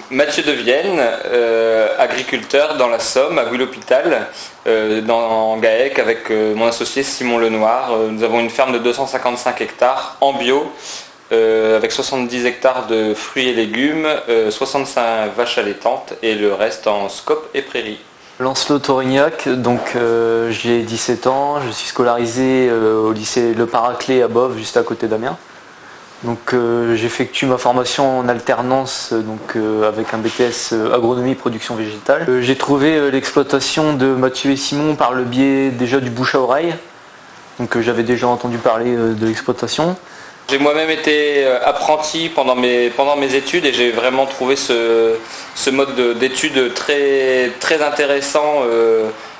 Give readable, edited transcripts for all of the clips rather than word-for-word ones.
Mathieu de Vienne, agriculteur dans la Somme, à Vuille-l'Hôpital, en GAEC, avec mon associé Simon Lenoir. Nous avons une ferme de 255 hectares en bio, avec 70 hectares de fruits et légumes, 65 vaches allaitantes et le reste en scope et prairies. Lancelot Torignac, donc j'ai 17 ans, je suis scolarisé au lycée Le Paraclet à Boves, juste à côté d'Amiens. Donc j'effectue ma formation en alternance avec un BTS agronomie et production végétale. J'ai trouvé l'exploitation de Mathieu et Simon par le biais déjà du bouche à oreille. Donc j'avais déjà entendu parler de l'exploitation. J'ai moi-même été apprenti pendant mes études et j'ai vraiment trouvé ce mode d'études très, très intéressant.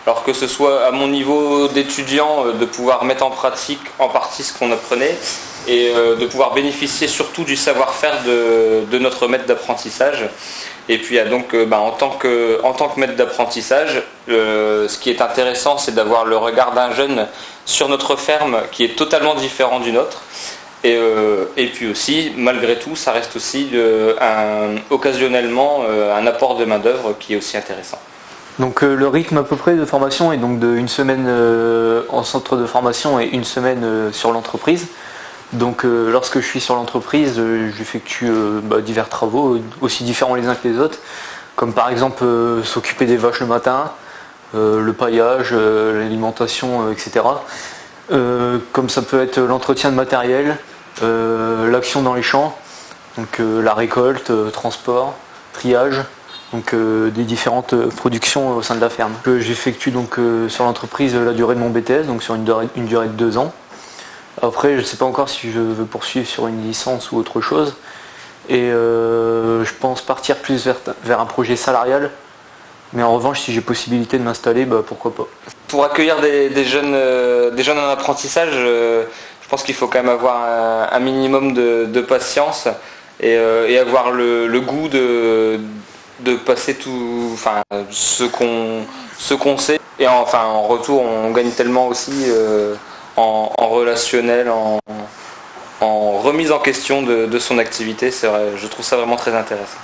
Alors que ce soit à mon niveau d'étudiant, de pouvoir mettre en pratique en partie ce qu'on apprenait et de pouvoir bénéficier surtout du savoir-faire de notre maître d'apprentissage. Et puis donc en tant que maître d'apprentissage, ce qui est intéressant, c'est d'avoir le regard d'un jeune sur notre ferme qui est totalement différent du nôtre. Et puis aussi, malgré tout, ça reste aussi occasionnellement un apport de main d'œuvre qui est aussi intéressant. Donc le rythme à peu près de formation est donc d'une semaine en centre de formation et une semaine sur l'entreprise. Donc lorsque je suis sur l'entreprise, j'effectue divers travaux, aussi différents les uns que les autres, comme par exemple s'occuper des vaches le matin, le paillage, l'alimentation, etc. Comme ça peut être l'entretien de matériel, l'action dans les champs, donc la récolte, transport, triage, donc des différentes productions au sein de la ferme. J'effectue donc sur l'entreprise la durée de mon BTS, donc sur une durée de 2 ans. Après, je ne sais pas encore si je veux poursuivre sur une licence ou autre chose. Et je pense partir plus vers un projet salarial. Mais en revanche, si j'ai possibilité de m'installer, pourquoi pas. Pour accueillir des jeunes en apprentissage, je pense qu'il faut quand même avoir un minimum de patience et avoir le goût de passer tout, ce qu'on sait. Et en retour, on gagne tellement aussi en relationnel, en remise en question de son activité. Je trouve ça vraiment très intéressant.